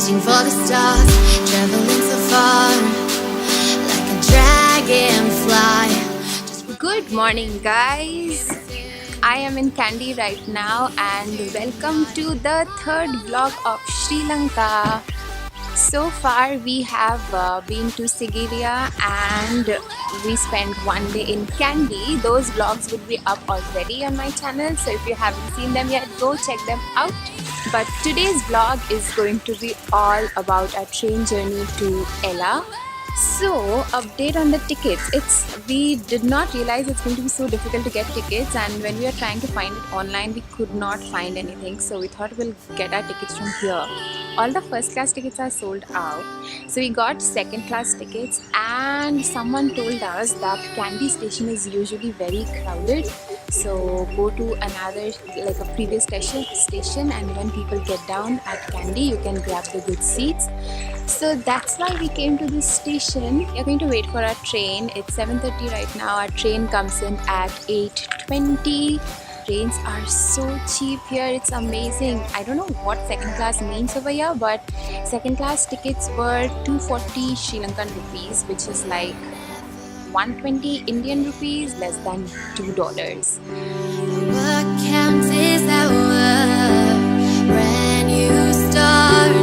reaching for the stars, traveling so far, like a dragonfly. Good morning, guys. I am in Kandy right now and welcome to the third vlog of Sri Lanka. So far we have been to Sigiriya and we spent one day in Kandy. Those vlogs would be up already on my channel, so if you haven't seen them yet, go check them out. But today's vlog is going to be all about our train journey to Ella. So, update on the tickets. We did not realize it's going to be so difficult to get tickets, and when we were trying to find it online, we could not find anything. So we thought we'll get our tickets from here. All the first class tickets are sold out. So we got second class tickets, and someone told us that Kandy station is usually very crowded. So go to another, like a previous station, and when people get down at Kandy, you can grab the good seats. So that's why we came to this station. We are going to wait for our train. It's 7:30 right now. Our train comes in at 8:20. Trains are so cheap here, it's amazing. I don't know what second class means over here, but second class tickets were 240 Sri Lankan rupees, which is like 120 Indian rupees, less than $2. What counts is that word when you start,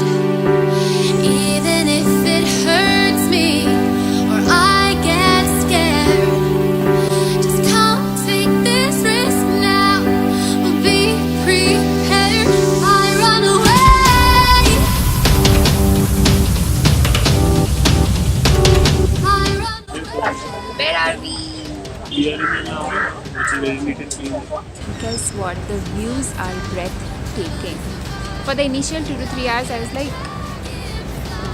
even if it hurts me or I get scared. Just come take this risk now. We'll be prepared. I run away. I run away. Where are we? We are in now, which is very neat and clean. Guess what? The views are breathtaking. For the initial 2 to 3 hours, I was like,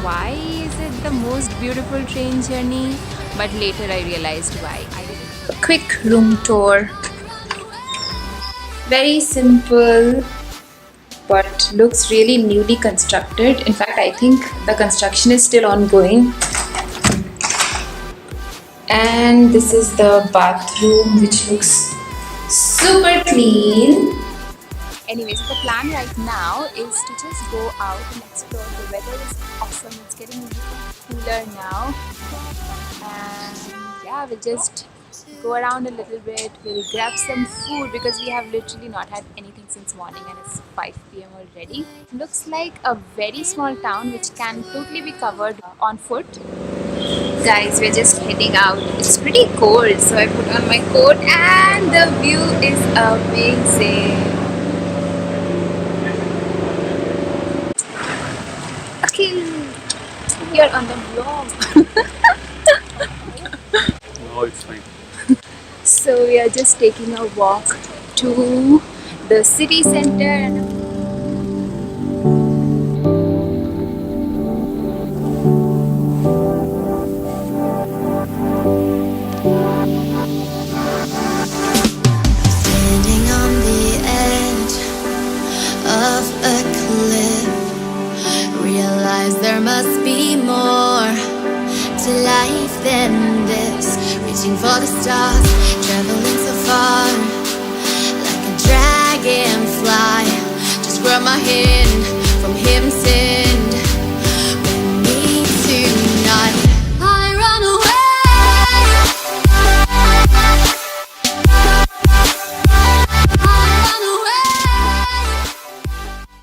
why is it the most beautiful train journey? But later I realized why. A quick room tour. Very simple, but looks really newly constructed. In fact, I think the construction is still ongoing. And this is the bathroom, which looks super clean. Anyways, the plan right now is to just go out and explore. The weather is awesome. It's getting a little cooler now. And yeah, we'll just go around a little bit. We'll grab some food because we have literally not had anything since morning and it's 5 p.m. already. Looks like a very small town which can totally be covered on foot. Guys, we're just heading out. It's pretty cold, so I put on my coat and the view is amazing. Okay, you're on the vlog. No, it's fine. So we are just taking a walk to the city center. Standing on the edge of a cliff, realize there must be more to life than this. Reaching for the stars, traveling so far, like a dragonfly. Just grab my hand.